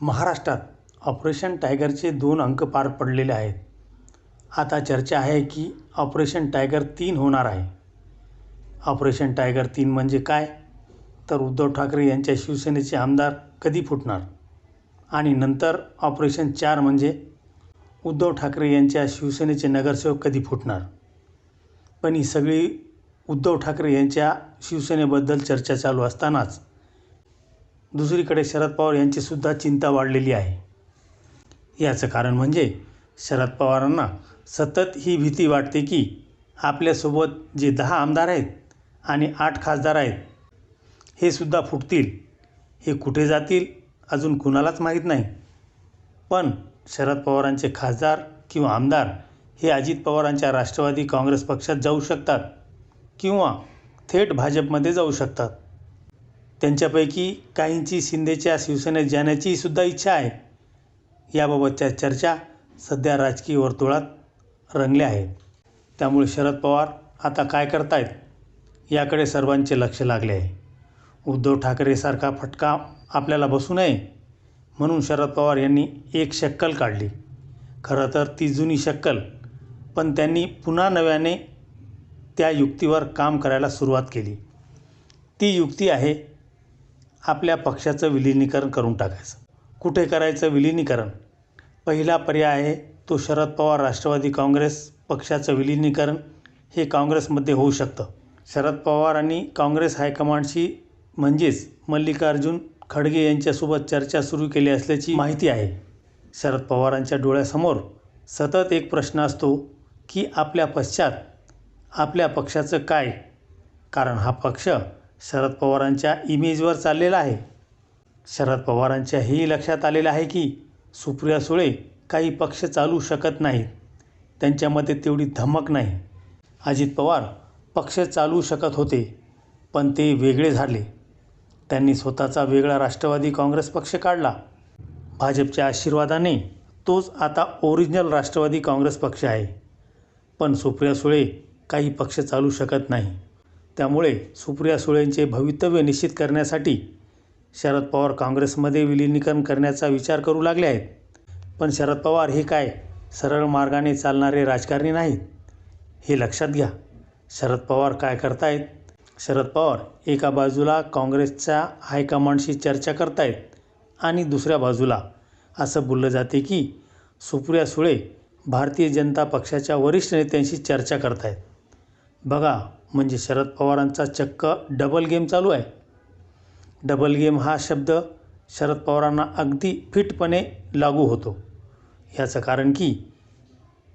महाराष्ट्रात ऑपरेशन टायगरचे 2 अंक पार पडलेले आहेत. आता चर्चा आहे की ऑपरेशन टायगर 3 होणार आहे. ऑपरेशन टायगर 3 म्हणजे काय? तर उद्धव ठाकरे यांच्या शिवसेनेचे आमदार कधी फुटणार? आणि नंतर ऑपरेशन 4 म्हणजे उद्धव ठाकरे यांच्या शिवसेनेचे नगरसेवक कधी फुटणार? पण ही सगळी उद्धव ठाकरे यांच्या शिवसेनेबद्दल चर्चा चालू असतानाच दुसरीकडे शरद पवार यांची सुद्धा चिंता वाढलेली आहे. याचं कारण म्हणजे शरद पवारांना सतत ही भीती वाटते की आपल्यासोबत जे 10 आमदार आहेत आणि 8 खासदार आहेत हे सुद्धा फुटतील. हे कुठे जातील अजून कुणालाच माहीत नाही. पण शरद पवारांचे खासदार किंवा आमदार हे अजित पवारांच्या राष्ट्रवादी काँग्रेस पक्षात जाऊ शकतात किंवा थेट भाजपमध्ये जाऊ शकतात. त्यांच्यापैकी काहींची शिंदेच्या शिवसेनेत जाण्याची सुद्धा इच्छा आहे. याबाबतच्या चर्चा सध्या राजकीय वर्तुळात रंगल्या आहेत. त्यामुळे शरद पवार आता काय करतायत याकडे सर्वांचे लक्ष लागले आहे. उद्धव ठाकरेसारखा फटका आपल्याला बसू नये म्हणून शरद पवार यांनी एक शक्कल काढली. खरं तर ती जुनी शक्कल, पण त्यांनी पुन्हा नव्याने त्या युक्तीवर काम करायला सुरुवात केली. ती युक्ती आहे आपल्या पक्षाचं विलिनीकरण करून टाकायचं. कुठे करायचं विलिनीकरण? पहिला पर्याय आहे तो शरद पवार राष्ट्रवादी काँग्रेस पक्षाचं विलिनीकरण हे काँग्रेसमध्ये होऊ शकतं. शरद पवारांनी काँग्रेस हायकमांडशी म्हणजेच मल्लिकार्जुन खडगे यांच्यासोबत चर्चा सुरू केली असल्याची माहिती आहे. शरद पवारांच्या डोळ्यासमोर सतत एक प्रश्न असतो की आपल्या पश्चात आपल्या पक्षाचं काय? कारण हा पक्ष शरद पवारांच्या इमेजवर चाललेला आहे. शरद पवारांच्या हेही लक्षात आलेलं आहे की सुप्रिया सुळे काही पक्ष चालू शकत नाहीत. त्यांच्यामध्ये तेवढी धमक नाही. अजित पवार पक्ष चालू शकत होते पण ते वेगळे झाले. त्यांनी स्वतःचा वेगळा राष्ट्रवादी काँग्रेस पक्ष काढला. भाजपच्या आशीर्वादाने तोच आता ओरिजिनल राष्ट्रवादी काँग्रेस पक्ष आहे. पण सुप्रिया सुळे काही पक्ष चालू शकत नाही. त्यामुळे सुप्रिया सुळेंचे भवितव्य निश्चित करण्यासाठी शरद पवार काँग्रेसमध्ये विलिनीकरण करण्याचा विचार करू लागले आहेत. पण शरद पवार हे काय सरळ मार्गाने चालणारे राजकारणी नाहीत, हे लक्षात घ्या. शरद पवार काय करतायत? शरद पवार एका बाजूला काँग्रेसच्या हायकमांडशी चर्चा करतायत आणि दुसऱ्या बाजूला असं बोललं जाते की सुप्रिया सुळे भारतीय जनता पक्षाच्या वरिष्ठ नेत्यांशी चर्चा करतायत. बघा, म्हणजे शरद पवारांचा चक्क डबल गेम चालू आहे. डबल गेम हा शब्द शरद पवारांना अगदी फिटपणे लागू होतो. याचं कारण की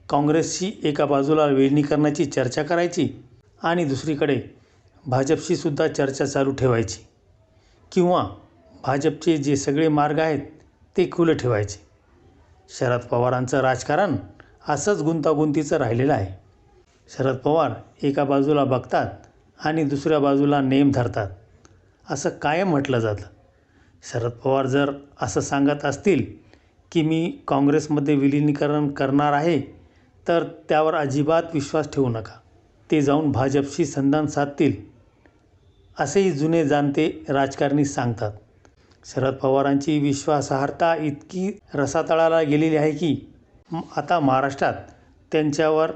काँग्रेसशी एका बाजूला विलिनीकरणाची चर्चा करायची आणि दुसरीकडे भाजपशी सुद्धा चर्चा चालू ठेवायची किंवा भाजपचे जे सगळे मार्ग आहेत ते खुले ठेवायचे. शरद पवारांचं राजकारण असंच गुंतागुंतीचं राहिलेलं आहे. शरद पवार एका बाजूला बघतात आणि दुसऱ्या बाजूला नेम धरतात असं कायम म्हटलं जातं. शरद पवार जर असं सांगत असतील की मी काँग्रेसमध्ये विलिनीकरण करणार आहे तर त्यावर अजिबात विश्वास ठेवू नका. ते जाऊन भाजपशी संधान साधतील असेही जुने जाणते राजकारणी सांगतात. शरद पवारांची विश्वासार्हता इतकी रसातळाला गेलेली आहे की आता महाराष्ट्रात त्यांच्यावर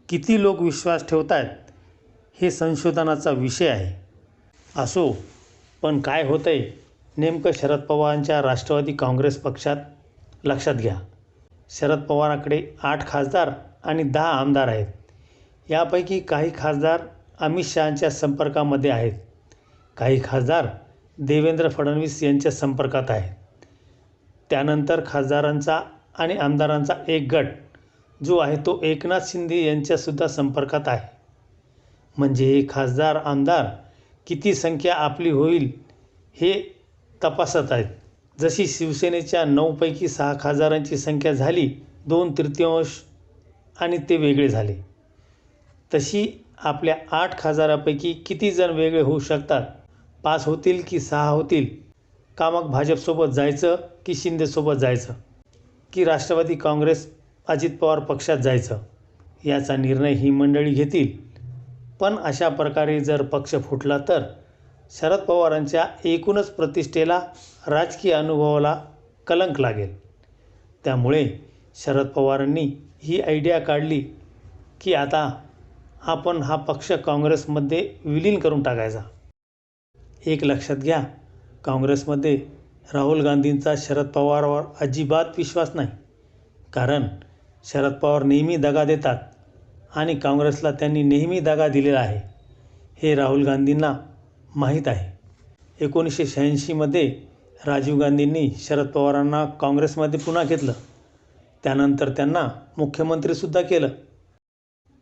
किती लोक विश्वास ठेवत आहेत हे संशोधनाचा विषय आहे. असो, पण काय होतं आहे नेमकं शरद पवारांच्या राष्ट्रवादी काँग्रेस पक्षात? लक्षात घ्या, शरद पवारांकडे 8 खासदार आणि 10 आमदार आहेत. यापैकी काही खासदार अमित शहांच्या संपर्कामध्ये आहेत. काही खासदार देवेंद्र फडणवीस यांच्या संपर्कात आहेत. त्यानंतर खासदारांचा आणि आमदारांचा एक गट जो आहे तो एकनाथ शिंदे यांच्यासुद्धा संपर्कात आहे. म्हणजे हे खासदार आमदार किती संख्या आपली होईल हे तपासत आहेत. जशी शिवसेनेच्या 9 पैकी 6 खासदारांची संख्या झाली 2/3 आणि ते वेगळे झाले, तशी आपल्या 8 खासदारापैकी किती जण वेगळे होऊ शकतात? 5 होतील की 6 होतील? का मग भाजपसोबत जायचं की शिंदेसोबत जायचं की राष्ट्रवादी काँग्रेस अजित पवार पक्षात जायचं याचा निर्णय ही मंडळी घेतील. पण अशा प्रकारे जर पक्ष फुटला तर शरद पवारांच्या एकूणच प्रतिष्ठेला, राजकीय अनुभवाला कलंक लागेल. त्यामुळे शरद पवारांनी ही आयडिया काढली की आता आपण हा पक्ष काँग्रेसमध्ये विलीन करून टाकायचा. एक लक्षात घ्या, काँग्रेसमध्ये राहुल गांधींचा शरद पवारांवर अजिबात विश्वास नाही. कारण शरद पवार नेहमी दगा देतात आणि काँग्रेसला त्यांनी नेहमी दगा दिलेला आहे, हे राहुल गांधींना माहीत आहे. 1986मध्ये राजीव गांधींनी शरद पवारांना काँग्रेसमध्ये पुन्हा घेतलं. त्यानंतर त्यांना मुख्यमंत्रीसुद्धा केलं.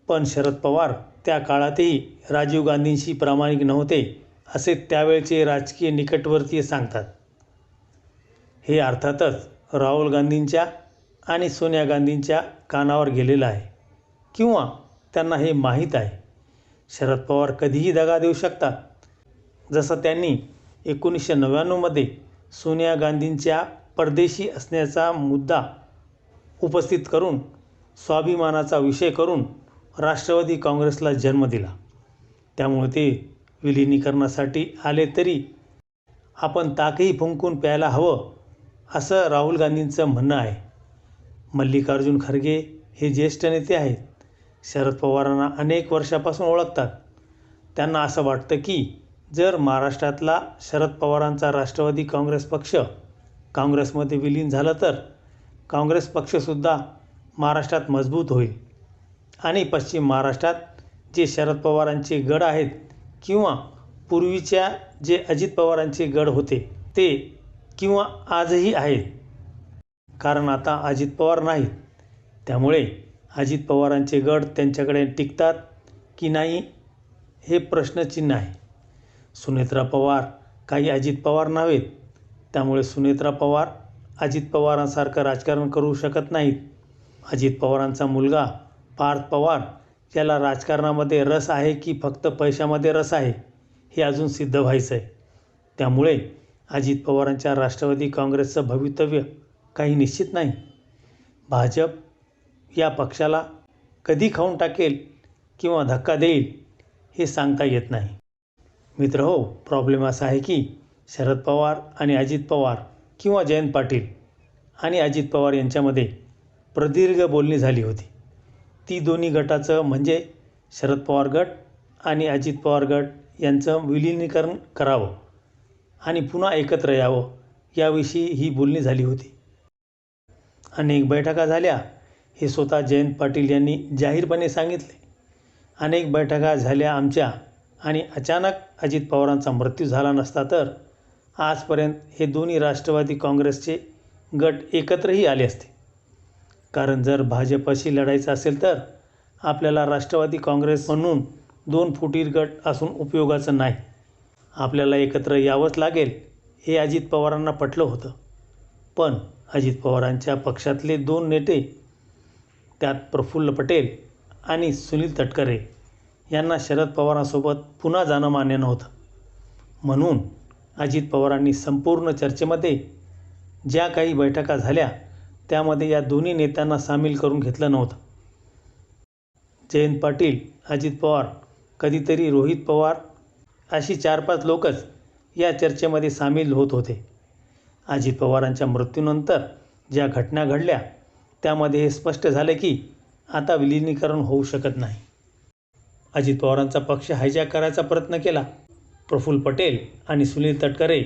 पण शरद पवार त्या काळातही राजीव गांधींशी प्रामाणिक नव्हते, असे त्यावेळचे राजकीय निकटवर्तीय सांगतात. हे अर्थातच राहुल गांधींच्या आणि सोनिया गांधींच्या कानावर गेलेलं आहे, किंवा त्यांना हे माहीत आहे. शरद पवार कधीही दगा देऊ शकतात. जसं त्यांनी 1999मध्ये सोनिया गांधींच्या परदेशी असण्याचा मुद्दा उपस्थित करून स्वाभिमानाचा विषय करून राष्ट्रवादी काँग्रेसला जन्म दिला. त्यामुळे ते विलिनीकरणासाठी आले तरी आपण ताकही फुंकून प्यायला हवं, असं राहुल गांधींचं म्हणणं आहे. मल्लिकार्जुन खरगे हे ज्येष्ठ नेते आहेत. शरद पवारांना अनेक वर्षापासून ओळखतात. त्यांना असं वाटतं की जर महाराष्ट्रातला शरद पवारांचा राष्ट्रवादी काँग्रेस पक्ष काँग्रेसमध्ये विलीन झालं तर काँग्रेस पक्षसुद्धा महाराष्ट्रात मजबूत होईल आणि पश्चिम महाराष्ट्रात जे शरद पवारांचे गड आहेत किंवा पूर्वीच्या जे अजित पवारांचे गड होते ते, किंवा आजही आहेत, कारण आता अजित पवार नाहीत, त्यामुळे अजित पवारांचे गड त्यांच्याकडे टिकतात की नाही हे प्रश्नचिन्ह आहे. सुनेत्रा पवार काही अजित पवार नव्हेत, त्यामुळे सुनेत्रा पवार अजित पवारांसारखं राजकारण करू शकत नाहीत. अजित पवारांचा मुलगा पार्थ पवार याला राजकारणामध्ये रस आहे की फक्त पैशामध्ये रस आहे, हे अजून सिद्ध व्हायचं आहे. त्यामुळे अजित पवारांच्या राष्ट्रवादी काँग्रेसचं भवितव्य काही निश्चित नाही. भाजप या पक्षाला कधी खाऊन टाकेल किंवा धक्का देईल हे सांगता येत नाही. मित्रहो, प्रॉब्लेम असा आहे की शरद पवार आणि अजित पवार किंवा जयंत पाटील आणि अजित पवार यांच्यामध्ये प्रदीर्घ बोलणी झाली होती. ती दोन्ही गटाचं म्हणजे शरद पवार गट आणि अजित पवार गट यांचं विलिनीकरण करावं आणि पुन्हा एकत्र यावं याविषयी ही बोलणी झाली होती. अनेक बैठका झाल्या, हे स्वतः जयंत पाटील यांनी जाहीरपणे सांगितले. अनेक बैठका झाल्या आमच्या आणि अचानक अजित पवारांचा मृत्यू झाला नसता तर आजपर्यंत हे दोन्ही राष्ट्रवादी काँग्रेसचे गट एकत्रही आले असते. कारण जर भाजपशी लढायचं असेल तर आपल्याला राष्ट्रवादी काँग्रेस म्हणून 2 फुटीर गट असून उपयोगाचं नाही. आपल्याला एकत्र यावंच लागेल हे अजित पवारांना पटलं होतं. पण अजित पवारांच्या पक्षातले 2 नेते, त्यात प्रफुल्ल पटेल आणि सुनील तटकरे यांना शरद पवारांसोबत पुन्हा जाणं मान्य नव्हतं. म्हणून अजित पवारांनी संपूर्ण चर्चेमध्ये ज्या काही बैठका झाल्या त्यामध्ये या दोन्ही नेत्यांना सामील करून घेतलं नव्हतं. जयंत पाटील, अजित पवार, कधीतरी रोहित पवार अशी 4-5 लोकच या चर्चेमध्ये सामील होत होते. अजित पवारांच्या मृत्यूनंतर ज्या घटना घडल्या त्यामध्ये हे स्पष्ट झाले की आता विलिनीकरण होऊ शकत नाही. अजित पवारांचा पक्ष हायजॅक करायचा प्रयत्न केला. प्रफुल्ल पटेल आणि सुनील तटकरे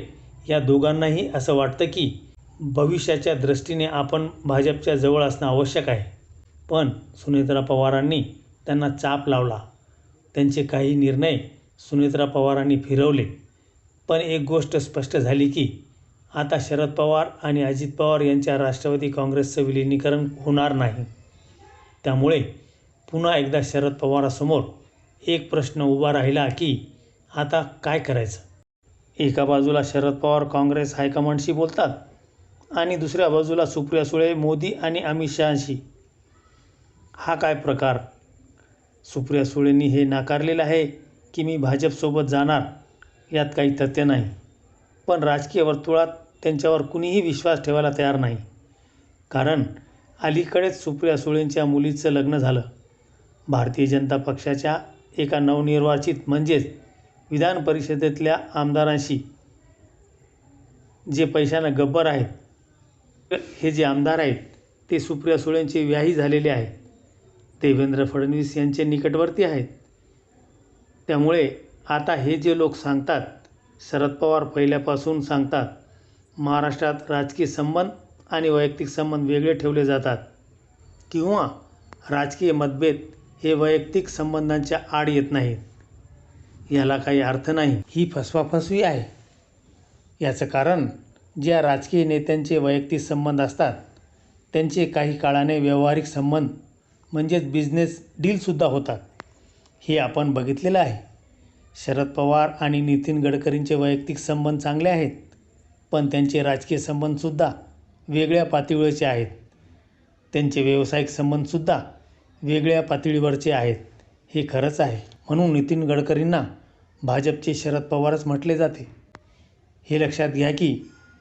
या दोघांनाही असं वाटतं की भविष्याच्या दृष्टीने आपण भाजपच्या जवळ असणं आवश्यक आहे. पण सुनेत्रा पवारांनी त्यांना चाप लावला. त्यांचे काही निर्णय सुनेत्रा पवारांनी फिरवले. पण एक गोष्ट स्पष्ट झाली की आता शरद पवार आणि अजित पवार यांच्या राष्ट्रवादी काँग्रेसचं विलिनीकरण होणार नाही. त्यामुळे पुन्हा एकदा शरद पवारांसमोर एक प्रश्न उभा राहिला की आता काय करायचं. एका बाजूला शरद पवार काँग्रेस हायकमांडशी बोलतात आणि दुसऱ्या बाजूला सुप्रिया सुळे मोदी आणि अमित शहांशी. हा काय प्रकार. सुप्रिया सुळेंनी हे नाकारलेलं आहे की मी भाजपसोबत जाणार, यात काही तथ्य नाही. पण राजकीय वर्तुळात त्यांच्यावर कुणीही विश्वास ठेवायला तयार नाही. कारण अलीकडेच सुप्रिया सुळेंच्या मुलीचं लग्न झालं. भारतीय जनता पक्षाच्या एका नवनिर्वाचित म्हणजेच विधान परिषदेतल्या आमदारांशी, जे पैशानं गब्बर आहेत, हे जे आमदार आहेत ते सुप्रिया सुळेंचे व्याही झालेले आहेत, देवेंद्र फडणवीस यांचे निकटवर्ती आहेत. त्यामुळे आता हे जे लोक सांगतात, शरद पवार पहिल्यापासून सांगतात, महाराष्ट्रात राजकीय संबंध आणि वैयक्तिक संबंध वेगळे ठेवले जातात किंवा राजकीय मतभेद हे वैयक्तिक संबंधांच्या आड येत नाहीत, याला काही अर्थ नाही. ही फसवाफसवी आहे. याचं कारण ज्या राजकीय नेत्यांचे वैयक्तिक संबंध असतात त्यांचे काही काळाने व्यावहारिक संबंध म्हणजेच बिझनेस डीलसुद्धा होतात. हे आपण बघितलेलं आहे. शरद पवार आणि नितीन गडकरींचे वैयक्तिक संबंध चांगले आहेत, पण त्यांचे राजकीय संबंधसुद्धा वेगळ्या पातळीवरचे आहेत. त्यांचे व्यावसायिक संबंधसुद्धा वेगळ्या पातळीवरचे आहेत. हे खरंच आहे. म्हणून नितीन गडकरींना भाजपचे शरद पवारच म्हटले जाते. हे लक्षात घ्या की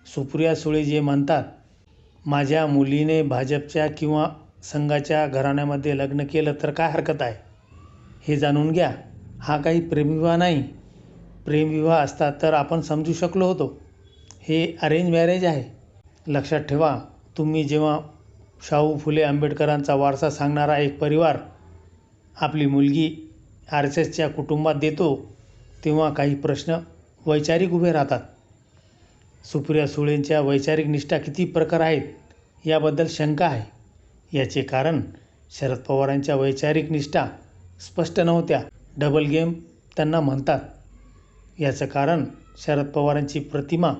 सुप्रिया सुळे जे म्हणतात, माझ्या मुलीने भाजपच्या किंवा संघाच्या घराण्यामध्ये लग्न केलं तर काय हरकत आहे, हे जाणून घ्या. हा काही प्रेमविवाह नाही. प्रेमविवाह असता तर आपण समजू शकलो होतो. हे अरेंज मॅरेज आहे. लक्षात ठेवा, तुम्ही जेव्हा शाहू फुले आंबेडकरांचा वारसा सांगणारा एक परिवार आपली मुलगी RSSच्या कुटुंबात देतो तेव्हा काही प्रश्न वैचारिक उभे राहतात. सुप्रिया सुळेंच्या वैचारिक निष्ठा किती प्रखर आहेत याबद्दल शंका आहे. याचे कारण शरद पवारांच्या वैचारिक निष्ठा स्पष्ट नव्हत्या. डबल गेम त्यांना म्हणतात. याचं कारण शरद पवारांची प्रतिमा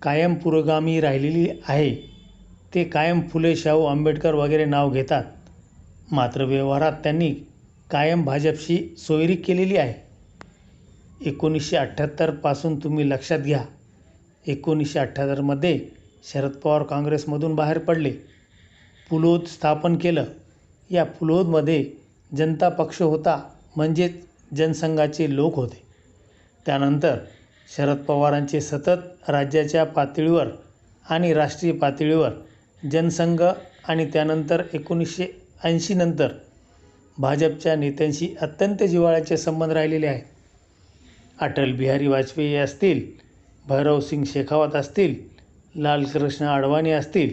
कायम पुरोगामी राहिलेली आहे. ते कायम फुले, शाहू, आंबेडकर वगैरे नाव घेतात, मात्र व्यवहारात त्यांनी कायम भाजपशी सोयरी केलेली आहे. 1978 पासून तुम्ही लक्षात घ्या. 1978 मध्ये शरद पवार काँग्रेसमधून बाहेर पडले, पुलोद स्थापन केलं. या पुलोदमध्ये जनता पक्ष होता, म्हणजेच जनसंघाचे लोक होते. त्यानंतर शरद पवारांचे सतत राज्याच्या पातळीवर आणि राष्ट्रीय पातळीवर जनसंघ आणि त्यानंतर 1980 नंतर भाजपच्या नेत्यांशी अत्यंत जिव्हाळ्याचे संबंध राहिलेले आहेत. अटल बिहारी वाजपेयी असतील, भैरवसिंग शेखावत असतील, लालकृष्ण अडवाणी असतील,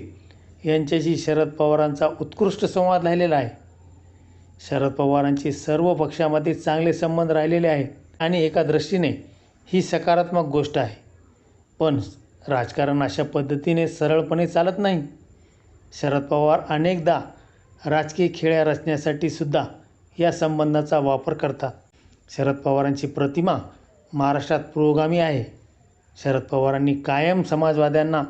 यांच्याशी शरद पवारांचा उत्कृष्ट संवाद राहिलेला आहे. शरद पवारांचे सर्व पक्षामध्ये चांगले संबंध राहिलेले आहेत आणि एका दृष्टीने ही सकारात्मक गोष्ट आहे. पण राजकारण अशा पद्धतीने सरळपणे चालत नाही. शरद पवार अनेकदा राजकीय खेळ्या रचण्यासाठी सुद्धा या संबंधाचा वापर करतात. शरद पवारांची प्रतिमा महाराष्ट्रात पुरोगामी आहे. शरद पवारांनी कायम समाजवाद्यांना,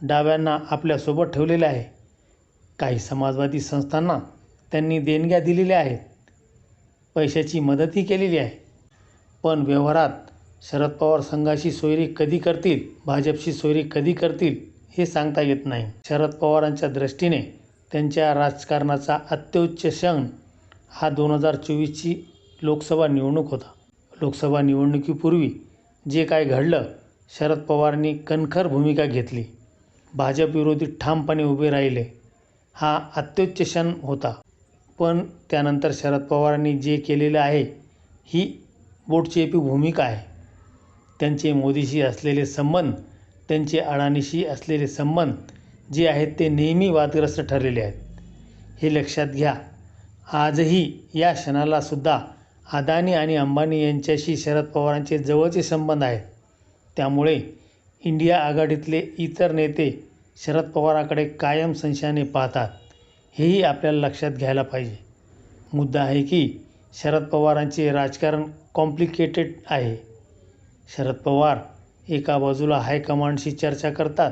डाव्यांना आपल्यासोबत ठेवलेले आहे. काही समाजवादी संस्थांना त्यांनी देणग्या दिलेल्या आहेत, पैशाची मदतही केलेली आहे. पण व्यवहारात शरद पवार संघाशी सोयरी कधी करतील, भाजपशी सोयरी कधी करतील हे सांगता येत नाही. शरद पवारांच्या दृष्टीने त्यांच्या राजकारणाचा अत्युच्च क्षण हा 2024ची लोकसभा निवडणूक होता. लोकसभा निवडणुकीपूर्वी जे काय घडलं, शरद पवारांनी कणखर भूमिका घेतली, भाजप विरोधी ठामपणे उभे राहिले. हा अत्युच्च क्षण होता. पण त्यानंतर शरद पवारांनी जे केलेलं आहे ही बोटचेपी भूमिका आहे. त्यांचे मोदीशी असलेले संबंध, त्यांचे अडाणीशी असलेले संबंध जे आहेत ते नेहमी वादग्रस्त ठरलेले आहेत. हे लक्षात घ्या. आजही या क्षणाला सुद्धा अदानी आणि अंबानी यांच्याशी शरद पवारांचे जवळचे संबंध आहेत. त्यामुळे इंडिया आघाडीतले इतर नेते शरद पवारांकडे कायम संशयाने पाहतात. हेही आपल्याला लक्षात घ्यायला पाहिजे. मुद्दा आहे की शरद पवारांचे राजकारण कॉम्प्लिकेटेड आहे. शरद पवार एका बाजूला हायकमांडशी चर्चा करतात,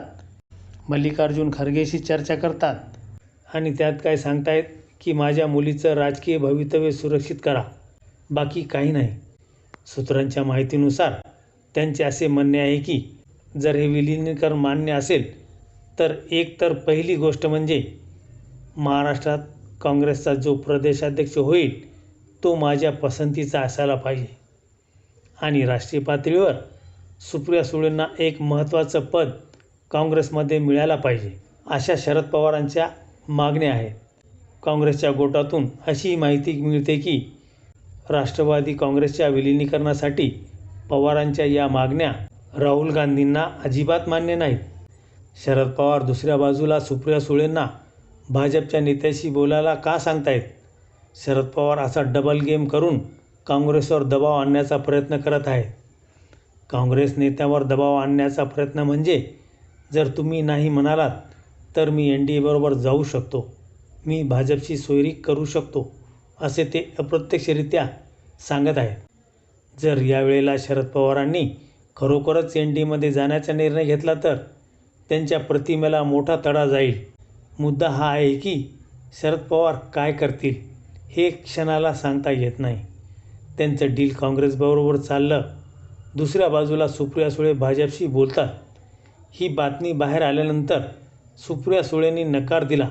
मल्लिकार्जुन खरगेशी चर्चा करतात आणि त्यात काय सांगतायत की माझ्या मुलीचं राजकीय भवितव्य सुरक्षित करा, बाकी काही नाही. सूत्रांच्या माहितीनुसार त्यांचे असे म्हणणे आहे की जर हे विलिनीकरण मान्य असेल तर एकतर पहिली गोष्ट म्हणजे महाराष्ट्रात काँग्रेसचा जो प्रदेशाध्यक्ष होईल तो माझ्या पसंतीचा असायला पाहिजे आणि राष्ट्रीय पातळीवर सुप्रिया सुळेंना एक महत्त्वाचं पद काँग्रेसमध्ये मिळायला पाहिजे, अशा शरद पवारांच्या मागण्या आहेत. काँग्रेसच्या गोटातून अशी माहिती मिळते की राष्ट्रवादी काँग्रेसच्या विलिनीकरणासाठी पवारांच्या या मागण्या राहुल गांधींना अजिबात मान्य नाहीत. शरद पवार दुसऱ्या बाजूला सुप्रिया सुळेंना भाजपच्या नेत्याशी बोलायला का सांगतायत? शरद पवार असा डबल गेम करून काँग्रेसवर दबाव आणण्याचा प्रयत्न करत आहेत. काँग्रेस नेत्यावर दबाव आणण्याचा प्रयत्न म्हणजे, जर तुम्ही नाही म्हणालात तर मी NDA बरोबर जाऊ शकतो, मी भाजपशी सोयरी करू शकतो, असे ते अप्रत्यक्षरित्या सांगत आहेत. जर यावेळेला शरद पवारांनी खरोखरच NDAमध्ये जाण्याचा निर्णय घेतला तर त्यांच्या प्रतिमेला मोठा तडा जाईल. मुद्दा हा आहे की शरद पवार काय करतील हे क्षणाला सांगता येत नाही. त्यांचं डील काँग्रेसबरोबर चाललं. दुसऱ्या बाजूला सुप्रिया सुळे भाजपशी बोलतात. ही बातमी बाहेर आल्यानंतर सुप्रिया सुळेंनी नकार दिला,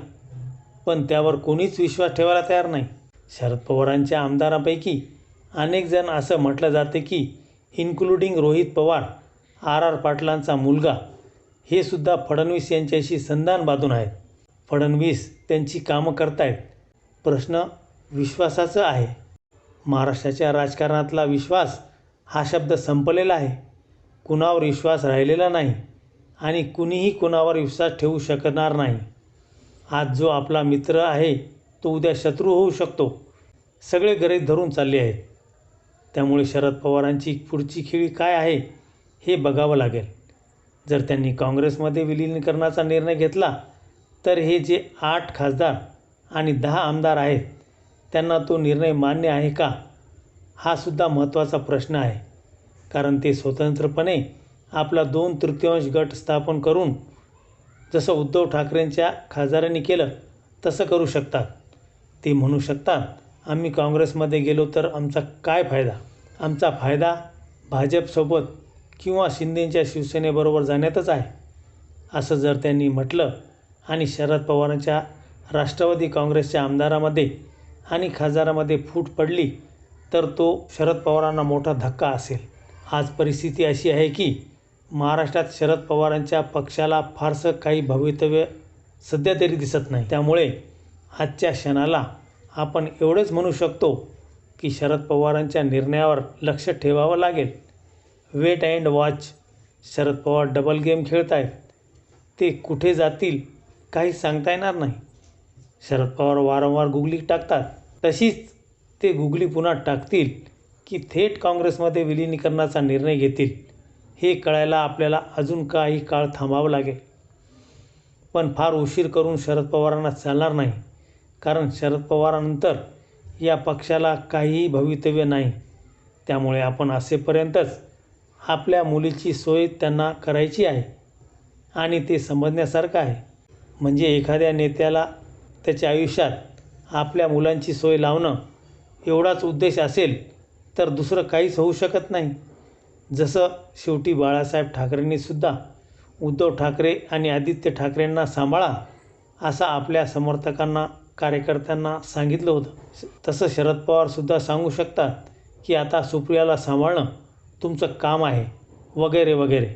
पण त्यावर कोणीच विश्वास ठेवायला तयार नाही. शरद पवारांच्या आमदारांपैकी अनेक जण असं म्हटलं जाते की इन्क्लुडिंग रोहित पवार, RR पाटलांचा मुलगा, हे सुद्धा फडणवीस यांच्याशी संधान बांधून आहेत. फडणवीस त्यांची कामं करतायत. प्रश्न विश्वासाचा आहे. महाराष्ट्राच्या राजकारणातला विश्वास हा शब्द संपलेला आहे. कुणावर विश्वास राहिलेला नाही आणि कुणीही कुणावर विश्वास ठेवू शकणार नाही. आज जो आपला मित्र आहे तो उद्या शत्रू होऊ शकतो. सगळे गृहीत धरून चालले आहेत. त्यामुळे शरद पवारांची पुढची खेळी काय आहे हे बघावं लागेल. जर त्यांनी काँग्रेसमध्ये विलीनीकरणाचा निर्णय घेतला तर हे जे 8 खासदार आणि 10 आमदार आहेत त्यांना तो निर्णय मान्य आहे का, हा सुद्धा महत्त्वाचा प्रश्न आहे. कारण ते स्वतंत्रपणे आपला 2/3 गट स्थापन करून, जसं उद्धव ठाकरेंच्या खासदारांनी केलं तसं करू शकतात. ते म्हणू शकतात, आम्ही काँग्रेसमध्ये गेलो तर आमचा काय फायदा? आमचा फायदा भाजपसोबत किंवा शिंदेंच्या शिवसेनेबरोबर जाण्यातच आहे. असं जर त्यांनी म्हटलं आणि शरद पवारांच्या राष्ट्रवादी काँग्रेसच्या आमदारामध्ये आणि खासदारामध्ये फूट पडली तर तो शरद पवारांना मोठा धक्का असेल. आज परिस्थिती अशी आहे की महाराष्ट्रात शरद पवारांच्या पक्षाला फारसं काही भवितव्य सध्या तरी दिसत नाही. त्यामुळे आजच्या क्षणाला आपण एवढंच म्हणू शकतो की शरद पवारांच्या निर्णयावर लक्ष ठेवावं लागेल. Wait and watch. Sharad Pawar double game खेळत आहेत. ते कुठे जातील काही सांगता येणार नाही. शरद पवार वारंवार गुगली टाकतात, तशीच ते गुगली पुन्हा टाकतील की थेट काँग्रेसमध्ये विलीनीकरणाचा निर्णय घेतील, हे कळायला आपल्याला अजून काही काळ थांबावं लागेल. पण फार उशीर करून शरद पवारांना चालणार नाही. कारण शरद पवारांनंतर या पक्षाला काहीही भवितव्य नाही. त्यामुळे आपण असेपर्यंतच आपल्या मुलीची सोय त्यांना करायची आहे आणि ते समजण्यासारखं आहे. म्हणजे एखाद्या नेत्याला त्याच्या आयुष्यात आपल्या मुलांची सोय लावणं एवढाच उद्देश असेल तर दुसरं काहीच होऊ शकत नाही. जसं शेवटी बाळासाहेब ठाकरेंनीसुद्धा उद्धव ठाकरे आणि आदित्य ठाकरेंना सांभाळा असं आपल्या समर्थकांना, कार्यकर्त्यांना सांगितलं होतं. तसं शरद पवारसुद्धा सांगू शकतात की आता सुप्रियाला सांभाळणं तुमचं काम आहे, वगैरे वगैरे.